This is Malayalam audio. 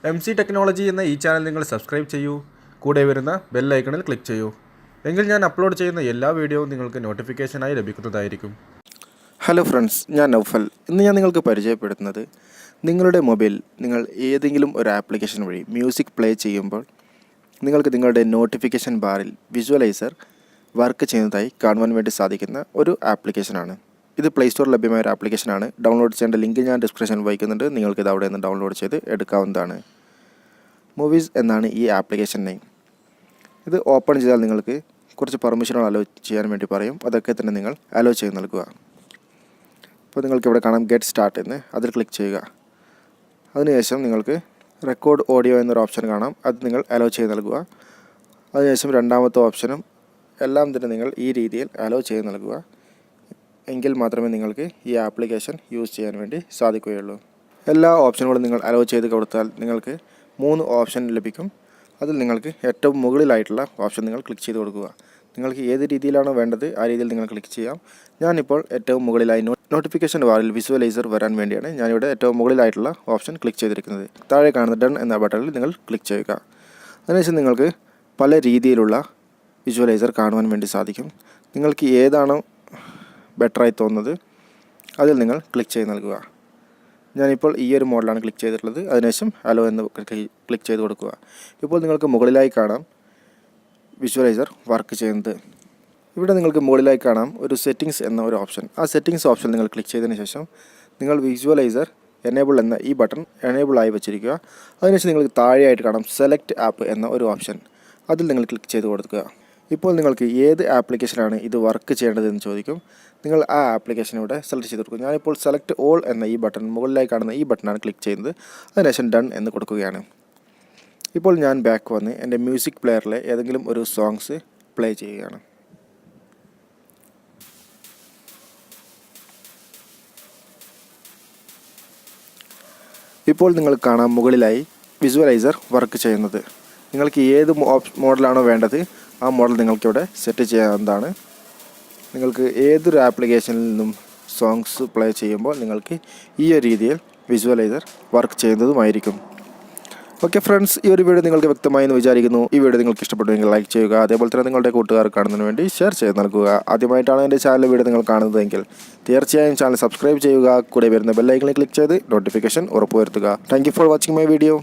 MC ടെക്നോളജി എന്ന ഈ ചാനൽ നിങ്ങൾ സബ്സ്ക്രൈബ് ചെയ്യൂ. കൂടെ വരുന്ന ബെൽ ഐക്കണിൽ ക്ലിക്ക് ചെയ്യൂ. എങ്കിൽ ഞാൻ അപ്ലോഡ് ചെയ്യുന്ന എല്ലാ വീഡിയോയും നിങ്ങൾക്ക് നോട്ടിഫിക്കേഷനായി ലഭിക്കുന്നതായിരിക്കും. ഹലോ ഫ്രണ്ട്സ്, ഞാൻ നൗഫൽ. ഇന്ന് ഞാൻ നിങ്ങൾക്ക് പരിചയപ്പെടുത്തുന്നത് നിങ്ങളുടെ മൊബൈൽ നിങ്ങൾ ഏതെങ്കിലും ഒരു ആപ്ലിക്കേഷൻ വഴി മ്യൂസിക് പ്ലേ ചെയ്യുമ്പോൾ നിങ്ങൾക്ക് നിങ്ങളുടെ നോട്ടിഫിക്കേഷൻ ബാറിൽ വിഷ്വലൈസർ വർക്ക് ചെയ്യുന്നതായി കാണുവാൻ വേണ്ടി സാധിക്കുന്ന ഒരു ആപ്ലിക്കേഷനാണ്. ഇത് പ്ലേ സ്റ്റോറിൽ ലഭ്യമായ ഒരു ആപ്ലിക്കേഷനാണ്. ഡൗൺലോഡ് ചെയ്യേണ്ട ലിങ്ക് ഞാൻ ഡിസ്ക്രിപ്ഷനിൽ വയ്ക്കുന്നുണ്ട്. നിങ്ങൾക്കിത് അവിടെ നിന്ന് ഡൗൺലോഡ് ചെയ്ത് എടുക്കാവുന്നതാണ്. മൂവീസ് എന്നാണ് ഈ ആപ്ലിക്കേഷൻ നെയിം. ഇത് ഓപ്പൺ ചെയ്താൽ നിങ്ങൾക്ക് കുറച്ച് പെർമിഷനുകൾ അലോ ചെയ്യാൻ വേണ്ടി പറയും. അതൊക്കെ തന്നെ നിങ്ങൾ അലോ ചെയ്ത് നൽകുക. അപ്പോൾ നിങ്ങൾക്ക് ഇവിടെ കാണാം ഗെറ്റ് സ്റ്റാർട്ട് എന്ന്, അതിൽ ക്ലിക്ക് ചെയ്യുക. അതിനുശേഷം നിങ്ങൾക്ക് റെക്കോർഡ് ഓഡിയോ എന്നൊരു ഓപ്ഷൻ കാണാം. അത് നിങ്ങൾ അലോ ചെയ്ത് നൽകുക. അതിനുശേഷം രണ്ടാമത്തെ ഓപ്ഷനും എല്ലാം തന്നെ നിങ്ങൾ ഈ രീതിയിൽ അലോ ചെയ്ത് നൽകുക. എങ്കിൽ മാത്രമേ നിങ്ങൾക്ക് ഈ ആപ്ലിക്കേഷൻ യൂസ് ചെയ്യാൻ വേണ്ടി സാധിക്കുകയുള്ളൂ. എല്ലാ ഓപ്ഷനുകളും നിങ്ങൾ അലോ ചെയ്ത് കൊടുത്താൽ നിങ്ങൾക്ക് 3 ഓപ്ഷൻ ലഭിക്കും. അതിൽ നിങ്ങൾക്ക് ഏറ്റവും മുകളിലായിട്ടുള്ള ഓപ്ഷൻ നിങ്ങൾ ക്ലിക്ക് ചെയ്ത് കൊടുക്കുക. നിങ്ങൾക്ക് ഏത് രീതിയിലാണോ വേണ്ടത് ആ രീതിയിൽ നിങ്ങൾ ക്ലിക്ക് ചെയ്യാം. ഞാനിപ്പോൾ ഏറ്റവും മുകളിലായി നോട്ടിഫിക്കേഷൻ ബാറിൽ വിഷ്വലൈസർ വരാൻ വേണ്ടിയാണ് ഞാനിവിടെ ഏറ്റവും മുകളിലായിട്ടുള്ള ഓപ്ഷൻ ക്ലിക്ക് ചെയ്തിരിക്കുന്നത്. താഴെ കാണുന്ന ഡൺ എന്ന ബട്ടണിൽ നിങ്ങൾ ക്ലിക്ക് ചെയ്യുക. അതിനുശേഷം നിങ്ങൾക്ക് പല രീതിയിലുള്ള വിഷ്വലൈസർ കാണുവാൻ വേണ്ടി സാധിക്കും. നിങ്ങൾക്ക് ഏതാണോ ബെറ്ററായി തോന്നുന്നത് അതിൽ നിങ്ങൾ ക്ലിക്ക് ചെയ്ത് നൽകുക. ഞാനിപ്പോൾ ഈ ഒരു മോഡലാണ് ക്ലിക്ക് ചെയ്തിട്ടുള്ളത്. അതിനുശേഷം അലോ എന്ന് ക്ലിക്ക് ചെയ്ത് കൊടുക്കുക. ഇപ്പോൾ നിങ്ങൾക്ക് മുകളിലായി കാണാം വിഷ്വലൈസർ വർക്ക് ചെയ്യുന്നത്. ഇവിടെ നിങ്ങൾക്ക് മുകളിലായി കാണാം ഒരു സെറ്റിങ്സ് എന്ന ഒരു ഓപ്ഷൻ. ആ സെറ്റിങ്സ് ഓപ്ഷൻ നിങ്ങൾ ക്ലിക്ക് ചെയ്തതിന് ശേഷം നിങ്ങൾ വിഷ്വലൈസർ എനേബിൾ എന്ന ഈ ബട്ടൺ എനേബിൾ ആയി വെച്ചിരിക്കുക. അതിനുശേഷം നിങ്ങൾക്ക് താഴെയായിട്ട് കാണാം സെലക്ട് ആപ്പ് എന്ന ഒരു ഓപ്ഷൻ. അതിൽ നിങ്ങൾ ക്ലിക്ക് ചെയ്ത് കൊടുക്കുക. ഇപ്പോൾ നിങ്ങൾക്ക് ഏത് ആപ്ലിക്കേഷനാണ് ഇത് വർക്ക് ചെയ്യേണ്ടതെന്ന് ചോദിക്കും. നിങ്ങൾ ആ ആപ്ലിക്കേഷൻ ഇവിടെ സെലക്ട് ചെയ്ത് കൊടുക്കും. ഞാനിപ്പോൾ സെലക്ട് ഓൾ എന്ന ഈ ബട്ടൺ, മുകളിലായി കാണുന്ന ഈ ബട്ടണാണ് ക്ലിക്ക് ചെയ്യുന്നത്. അതിനുശേഷം ഡൺ എന്ന് കൊടുക്കുകയാണ്. ഇപ്പോൾ ഞാൻ ബാക്ക് വന്ന് എൻ്റെ മ്യൂസിക് പ്ലെയറിലെ ഏതെങ്കിലും ഒരു സോങ്സ് പ്ലേ ചെയ്യുകയാണ്. ഇപ്പോൾ നിങ്ങൾ കാണാം മുകളിലായി വിഷ്വലൈസർ വർക്ക് ചെയ്യുന്നത്. നിങ്ങൾക്ക് ഏത് മോഡലാണോ വേണ്ടത് ആ മോഡൽ നിങ്ങൾക്കിവിടെ സെറ്റ് ചെയ്യാവുന്നതാണ്. നിങ്ങൾക്ക് ഏതൊരു ആപ്ലിക്കേഷനിൽ നിന്നും സോങ്സ് പ്ലേ ചെയ്യുമ്പോൾ നിങ്ങൾക്ക് ഈ ഒരു രീതിയിൽ വിഷ്വലൈസർ വർക്ക് ചെയ്യുന്നതുമായിരിക്കും. ഓക്കെ ഫ്രണ്ട്സ്, ഈ ഒരു വീഡിയോ നിങ്ങൾക്ക് വ്യക്തമായി എന്ന് വിചാരിക്കുന്നു. ഈ വീഡിയോ നിങ്ങൾക്ക് ഇഷ്ടപ്പെട്ടുവെങ്കിൽ ലൈക്ക് ചെയ്യുക. അതേപോലെ തന്നെ നിങ്ങളുടെ കൂട്ടുകാർ കാണുന്നതിന് വേണ്ടി ഷെയർ ചെയ്ത് നൽകുക. ആദ്യമായിട്ടാണ് എൻ്റെ ചാനൽ വീഡിയോ നിങ്ങൾ കാണുന്നതെങ്കിൽ തീർച്ചയായും ചാനൽ സബ്സ്ക്രൈബ് ചെയ്യുക. കൂടെ വരുന്ന ബെൽ ഐക്കണിൽ ക്ലിക്ക് ചെയ്ത് നോട്ടിഫിക്കേഷൻ ഉറപ്പുവരുത്തുക. Thank you for watching my video.